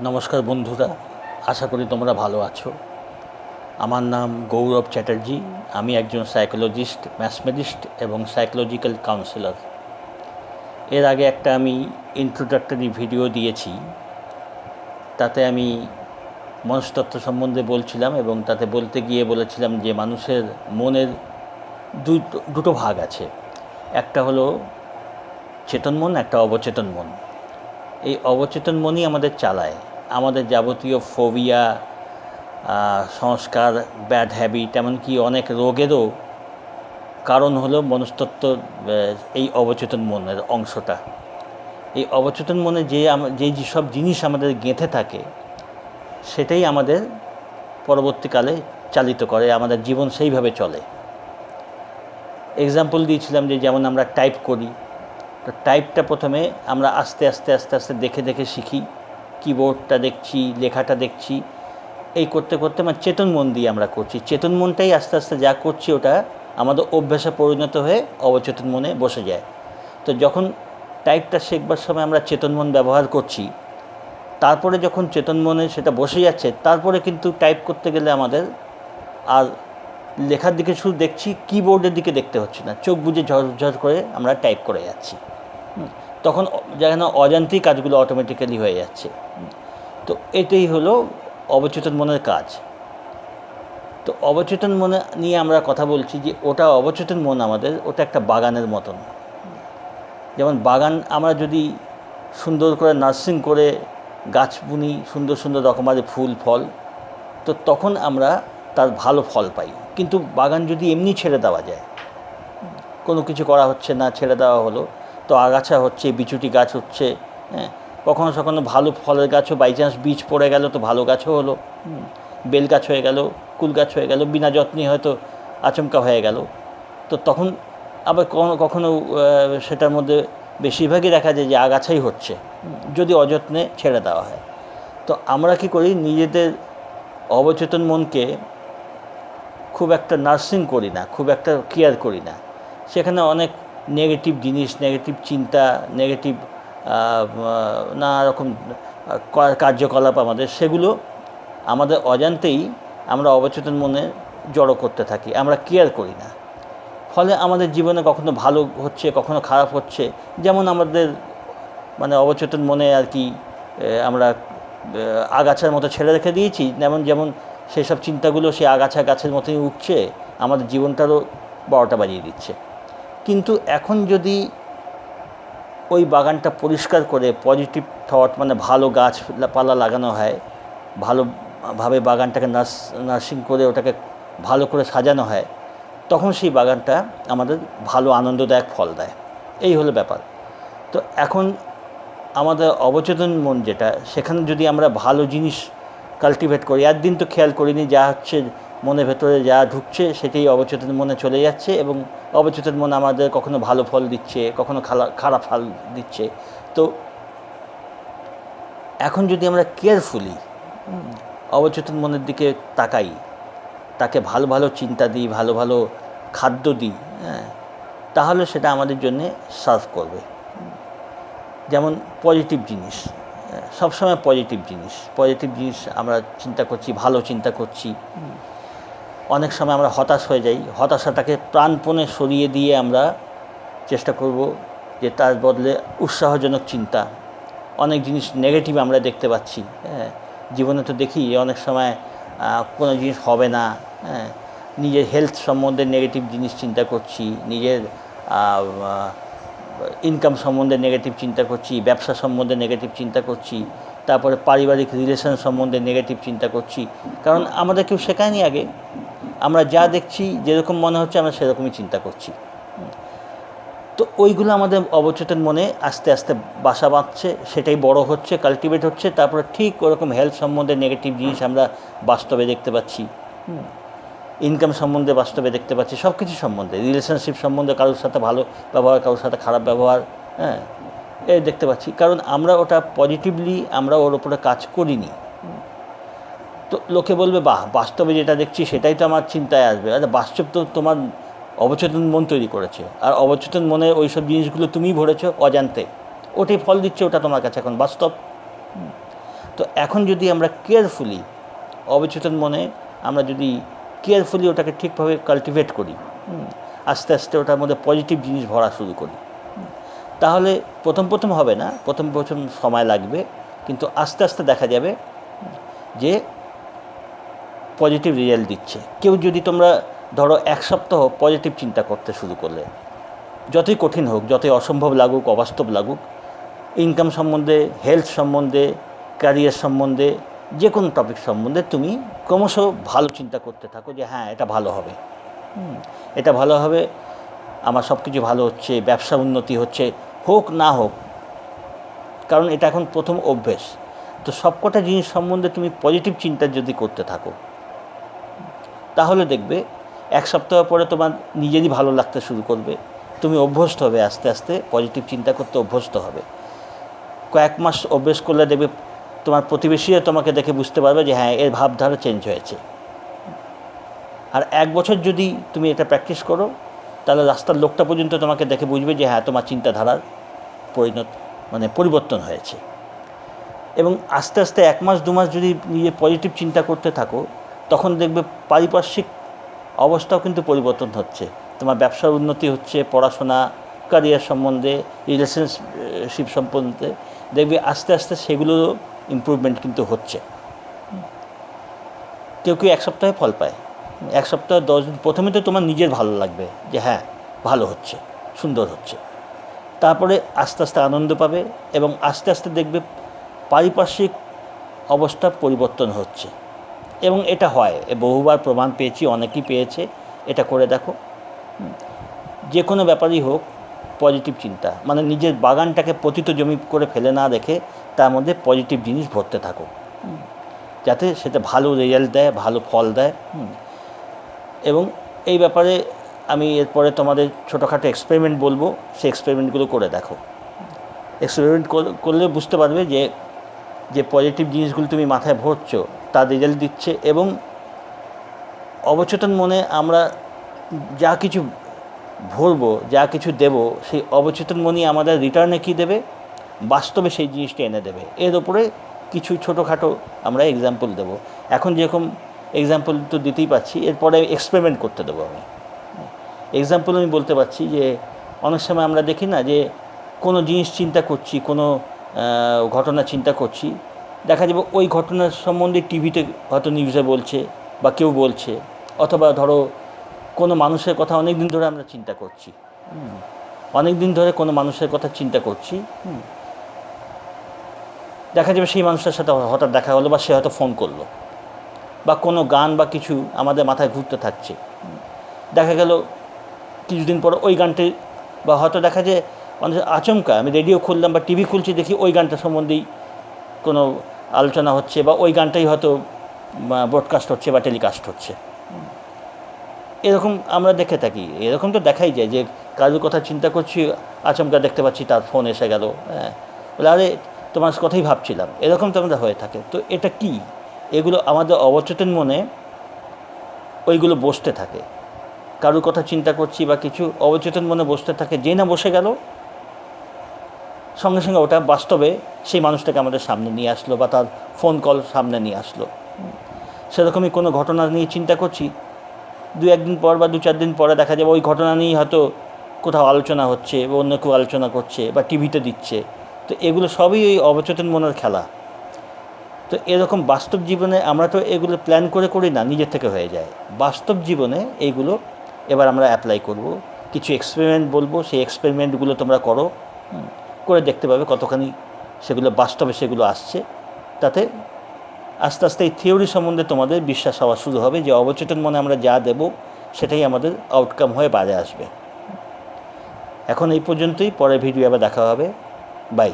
নমস্কার বন্ধুরা, আশা করি তোমরা ভালো আছো। আমার নাম গৌরব চ্যাটার্জি। আমি একজন সাইকোলজিস্ট, ম্যাথমেটিস্ট এবং সাইকোলজিক্যাল কাউন্সিলর। এর আগে একটা আমি ইন্ট্রোডাক্টরি ভিডিও দিয়েছি, তাতে আমি মনস্তত্ত্ব সম্বন্ধে বলছিলাম এবং তাতে বলতে গিয়ে বলেছিলাম যে মানুষের মনের দুটো ভাগ আছে। একটা হলো চেতন মন, একটা অবচেতন মন। এই অবচেতন মনই আমাদের চালায়, আমাদের যাবতীয় ফোবিয়া, সংস্কার, ব্যাড হ্যাবিট, এমনকি অনেক রোগেরও কারণ হলো মনস্তত্ত্ব, এই অবচেতন মনের অংশটা। এই অবচেতন মনে যে সব জিনিস আমাদের গেঁথে থাকে, সেটাই আমাদের পরবর্তীকালে চালিত করে, আমাদের জীবন সেইভাবে চলে। এক্সাম্পল দিয়েছিলাম যে যেমন আমরা টাইপ করি, তো টাইপটা প্রথমে আমরা আস্তে আস্তে আস্তে আস্তে দেখে দেখে শিখি, কিবোর্ডটা দেখছি, লেখাটা দেখছি, এই করতে করতে মানে চেতন মন দিয়ে আমরা করছি। চেতন মনটাই আস্তে আস্তে যা করছি ওটা আমাদের অভ্যাসে পরিণত হয়ে অবচেতন মনে বসে যায়। তো যখন টাইপটা শেখবার সময় আমরা চেতন মন ব্যবহার করছি, তারপরে যখন চেতন মনে সেটা বসে যাচ্ছে, তারপরে কিন্তু টাইপ করতে গেলে আমাদের আর লেখার দিকে শুধু দেখছি, কিবোর্ডের দিকে দেখতে হচ্ছে না, চোখ বুজে ঝরঝর করে আমরা টাইপ করে যাচ্ছি। তখন যেন অজান্তেই কাজগুলো অটোমেটিক্যালি হয়ে যাচ্ছে। তো এটাই হলো অবচেতন মনের কাজ। তো অবচেতন মনে নিয়ে আমরা কথা বলছি যে ওটা অবচেতন মন আমাদের, ওটা একটা বাগানের মতন। যেমন বাগান আমরা যদি সুন্দর করে নার্সিং করে গাছ বুনি, সুন্দর সুন্দর রকমারি ফুল ফল, তো তখন আমরা তার ভালো ফল পাই। কিন্তু বাগান যদি এমনি ছেড়ে দেওয়া যায়, কোনো কিছু করা হচ্ছে না, ছেড়ে দেওয়া হলো, তো আগাছা হচ্ছে, বিচুটি গাছ হচ্ছে, কখনো কখনো ভালো ফলের গাছও বাই চান্স বীজ পড়ে গেল, তো ভালো গাছও হলো, বেল গাছ হয়ে গেল, কুল গাছ হয়ে গেল, বিনা যত্নে হয়তো আচমকা হয়ে গেল। তো তখন আবার কখনো কখনো সেটার মধ্যে বেশিরভাগই দেখা যায় যে আগাছাই হচ্ছে, যদি অযত্নে ছেড়ে দেওয়া হয়। তো আমরা কি করি, নিজেদের অবচেতন মনকে খুব একটা নার্সিং করি না, খুব একটা কেয়ার করি না। সেখানে অনেক নেগেটিভ জিনিস, নেগেটিভ চিন্তা, নেগেটিভ নানা রকম কার্যকলাপ সেগুলো আমাদের অজান্তেই আমরা অবচেতন মনে জড়ো করতে থাকি, আমরা কেয়ার করি না। ফলে আমাদের জীবনে কখনো ভালো হচ্ছে, কখনো খারাপ হচ্ছে। যেমন আমাদের অবচেতন মনে আর কি আমরা আগাছার মতো ছেড়ে রেখে দিয়েছি, যেমন সেই সব চিন্তাগুলো সেই আগাছা গাছের মতোই উঠছে, আমাদের জীবনটারও 12টা বাজিয়ে দিচ্ছে। কিন্তু এখন যদি ওই বাগানটা পরিষ্কার করে পজিটিভ থট, ভালো গাছপালা লাগানো হয়, ভালোভাবে বাগানটাকে নার্সিং করে ওটাকে ভালো করে সাজানো হয়, তখন সেই বাগানটা আমাদের ভালো আনন্দদায়ক ফল দেয়। এই হলো ব্যাপার। তো এখন আমাদের অবচেতন মন যেটা, সেখানে যদি আমরা ভালো জিনিস কাল্টিভেট করি, একদিন তো খেয়াল করিনি, যা হচ্ছে মনের ভেতরে যা ঢুকছে সেটাই অবচেতন মনে চলে যাচ্ছে, এবং অবচেতন মন আমাদের কখনো ভালো ফল দিচ্ছে, কখনো খারাপ ফল দিচ্ছে। তো এখন যদি আমরা কেয়ারফুলি অবচেতন মনের দিকে তাকাই, তাকে ভালো ভালো চিন্তা দিই, ভালো ভালো খাদ্য দিই, তাহলে সেটা আমাদের জন্যে সার্ভ করবে। যেমন পজিটিভ জিনিস, সবসময় পজিটিভ জিনিস আমরা চিন্তা করছি, ভালো চিন্তা করছি। অনেক সময় আমরা হতাশ হয়ে যাই, হতাশাটাকে প্রাণপণে সরিয়ে দিয়ে আমরা চেষ্টা করব যে তার বদলে উৎসাহজনক চিন্তা। অনেক জিনিস নেগেটিভ আমরা দেখতে পাচ্ছি, জীবনে তো দেখি অনেক সময় কোনো জিনিস হবে না, নিজের হেলথ সম্বন্ধে নেগেটিভ জিনিস চিন্তা করছি, নিজের ইনকাম সম্বন্ধে নেগেটিভ চিন্তা করছি, ব্যবসা সম্বন্ধে নেগেটিভ চিন্তা করছি, তারপরে পারিবারিক রিলেশন সম্বন্ধে নেগেটিভ চিন্তা করছি। কারণ আমাদের কেউ শেখায়নি আগে, আমরা যা দেখছি, যেরকম মনে হচ্ছে আমরা সেরকমই চিন্তা করছি। তো ওইগুলো আমাদের অবচেতন মনে আস্তে আস্তে বাসা বাঁধছে, সেটাই বড় হচ্ছে, কাল্টিভেট হচ্ছে। তারপরে ঠিক ওরকম হেলথ সম্বন্ধে নেগেটিভ জিনিস আমরা বাস্তবে দেখতে পাচ্ছি, ইনকাম সম্বন্ধে বাস্তবে দেখতে পাচ্ছি, সব কিছু সম্বন্ধে, রিলেশনশিপ সম্বন্ধে, কারোর সাথে ভালো ব্যবহার, কারোর সাথে খারাপ ব্যবহার, এই দেখতে পাচ্ছি। কারণ আমরা ওটা পজিটিভলি আমরা ওর উপরে কাজ করিনি। তো লোকে বলবে, বাহ, বাস্তবে যেটা দেখছি সেটাই তো আমার চিন্তায় আসবে। আচ্ছা, বাস্তব তো তোমার অবচেতন মন তৈরি করেছে, আর অবচেতন মনে ওই সব জিনিসগুলো তুমিই ভরেছো অজান্তে, ওটাই ফল দিচ্ছে, ওটা তোমার কাছে এখন বাস্তব। তো এখন যদি আমরা কেয়ারফুলি অবচেতন মনে আমরা যদি কেয়ারফুলি ওটাকে ঠিকভাবে কাল্টিভেট করি, আস্তে আস্তে ওটার মধ্যে পজিটিভ জিনিস ভরা শুরু করি, তাহলে প্রথম হবে না, প্রথম সময় লাগবে, কিন্তু আস্তে আস্তে দেখা যাবে যে পজিটিভ রেজাল্ট দিচ্ছে। কেউ যদি তোমরা ধরো 1 সপ্তাহ পজিটিভ চিন্তা করতে শুরু করলে, যতই কঠিন হোক, যতই অসম্ভব লাগুক, অবাস্তব লাগুক, ইনকাম সম্বন্ধে, হেলথ সম্বন্ধে, ক্যারিয়ার সম্বন্ধে, যে কোনো টপিক সম্বন্ধে তুমি ক্রমশ ভালো চিন্তা করতে থাকো যে হ্যাঁ এটা ভালো হবে, এটা ভালো হবে, আমার সব কিছু ভালো হচ্ছে, ব্যবসা উন্নতি হচ্ছে, হোক না হোক, কারণ এটা এখন প্রথম অভ্যেস। তো সবকটা জিনিস সম্বন্ধে তুমি পজিটিভ চিন্তা যদি করতে থাকো, তাহলে দেখবে 1 সপ্তাহ পরে তোমার নিজেরই ভালো লাগতে শুরু করবে, তুমি অভ্যস্ত হবে, আস্তে আস্তে পজিটিভ চিন্তা করতে অভ্যস্ত হবে। কয়েক মাস অভ্যেস করলে দেখবে তোমার প্রতিবেশীরা তোমাকে দেখে বুঝতে পারবে যে হ্যাঁ এর ভাবধারা চেঞ্জ হয়েছে। আর 1 বছর যদি তুমি এটা প্র্যাকটিস করো, তাহলে রাস্তার লোকটা পর্যন্ত তোমাকে দেখে বুঝবে যে হ্যাঁ তোমার চিন্তাধারার পরিবর্তন হয়েছে। এবং আস্তে আস্তে 1 মাস 2 মাস যদি নিজে পজিটিভ চিন্তা করতে থাকো, তখন দেখবে পারিপার্শ্বিক অবস্থাও কিন্তু পরিবর্তন হচ্ছে, তোমার ব্যবসার উন্নতি হচ্ছে, পড়াশোনা, ক্যারিয়ার সম্বন্ধে, রিলেশনশিপ সম্বন্ধে দেখবে আস্তে আস্তে সেগুলোরও ইমপ্রুভমেন্ট কিন্তু হচ্ছে। কেউ 1 সপ্তাহে ফল পায়, 1 সপ্তাহ 10 দিন, প্রথমে তো তোমার নিজের ভালো লাগবে যে হ্যাঁ ভালো হচ্ছে, সুন্দর হচ্ছে, তারপরে আস্তে আস্তে আনন্দ পাবে এবং আস্তে আস্তে দেখবে পারিপার্শ্বিক অবস্থা পরিবর্তন হচ্ছে। এবং এটা হয়, বহুবার প্রমাণ পেয়েছি, অনেকেই পেয়েছে, এটা করে দেখো। যে কোনো ব্যাপারই হোক, পজিটিভ চিন্তা, মানে নিজের বাগানটাকে পতিত জমি করে ফেলে না রেখে তার মধ্যে পজিটিভ জিনিস ভরতে থাকো, যাতে সেটা ভালো রেজাল্ট দেয়, ভালো ফল দেয়। এবং এই ব্যাপারে আমি এরপরে তোমাদের ছোটোখাটো এক্সপেরিমেন্ট বলবো, সেই এক্সপেরিমেন্টগুলো করে দেখো। এক্সপেরিমেন্ট করলে বুঝতে পারবে যে পজিটিভ জিনিসগুলো তুমি মাথায় ভরছো তার রেজাল্ট দিচ্ছে। এবং অবচেতন মনে আমরা যা কিছু ভরবো, যা কিছু দেব, সেই অবচেতন মনই আমাদের রিটার্নে কী দেবে, বাস্তবে সেই জিনিসটা এনে দেবে। এর ওপরে কিছু ছোটোখাটো আমরা এক্সাম্পল দেব। এখন যেরকম এক্সাম্পল তো দিতেই পারছি, এরপরে এক্সপেরিমেন্ট করতে দেবো আমি। এক্সাম্পল আমি বলতে পারছি যে অনেক সময় আমরা দেখি না যে কোনো জিনিস চিন্তা করছি, কোনো ঘটনা চিন্তা করছি, দেখা যাবে ওই ঘটনার সম্বন্ধে টিভিতে হয়তো নিউজে বলছে বা কেউ বলছে, অথবা ধরো কোনো মানুষের কথা অনেক দিন ধরে আমরা চিন্তা করছি, অনেক দিন ধরে কোনো মানুষের কথা চিন্তা করছি, দেখা যাবে সেই মানুষটার সাথে হঠাৎ দেখা হলো বা সে হয়তো ফোন করলো, বা কোনো গান বা কিছু আমাদের মাথায় ঘুরতে থাকছে, দেখা গেল কিছুদিন পর ওই গানটি, বা হয়তো দেখা যায় মানুষ আচমকা আমি রেডিও খুললাম বা টিভি খুলছি, দেখি ওই গানটা সম্বন্ধেই কোনো আলোচনা হচ্ছে, বা ওই গানটাই হয়তো ব্রডকাস্ট হচ্ছে বা টেলিকাস্ট হচ্ছে। এরকম আমরা দেখে থাকি, এরকম তো দেখাই যায় যে কারোর কথা চিন্তা করছি, আচমকা দেখতে পাচ্ছি তার ফোন এসে গেল, বলে আরে তোমার কথাই ভাবছিলাম, এরকম তো আমাদের হয়ে থাকে। তো এটা কি, এগুলো আমাদের অবচেতন মনে ওইগুলো বসতে থাকে, কারোর কথা চিন্তা করছি বা কিছু, অবচেতন মনে বসতে থাকে, যেই না বসে গেল সঙ্গে সঙ্গে ওটা বাস্তবে সেই মানুষটাকে আমাদের সামনে নিয়ে আসলো বা তার ফোন কল সামনে নিয়ে আসলো। সেরকমই কোনো ঘটনা নিয়ে চিন্তা করছি, 2-1 দিন পর বা 2-4 দিন পরে দেখা যাবে ওই ঘটনা নিয়েই হয়তো কোথাও আলোচনা হচ্ছে বা অন্য কেউ আলোচনা করছে বা টিভিতে দিচ্ছে। তো এগুলো সবই ওই অবচেতন মনের খেলা। তো এরকম বাস্তব জীবনে আমরা তো এগুলো প্ল্যান করে করি না, নিজের থেকে হয়ে যায়। বাস্তব জীবনে এইগুলো এবার আমরা অ্যাপ্লাই করব, কিছু এক্সপেরিমেন্ট বলবো, সেই এক্সপেরিমেন্টগুলো তোমরা করো, করে দেখতে পাবে কতখানি সেগুলো বাস্তবে সেগুলো আসছে। তাতে আস্তে আস্তে এই থিওরি সম্বন্ধে তোমাদের বিশ্বাস হওয়া শুরু হবে যে অবচেতন মনে আমরা যা দেব সেটাই আমাদের আউটকাম হয়ে বাইরে আসবে। এখন এই পর্যন্তই, পরের ভিডিও আবার দেখা হবে, বাই।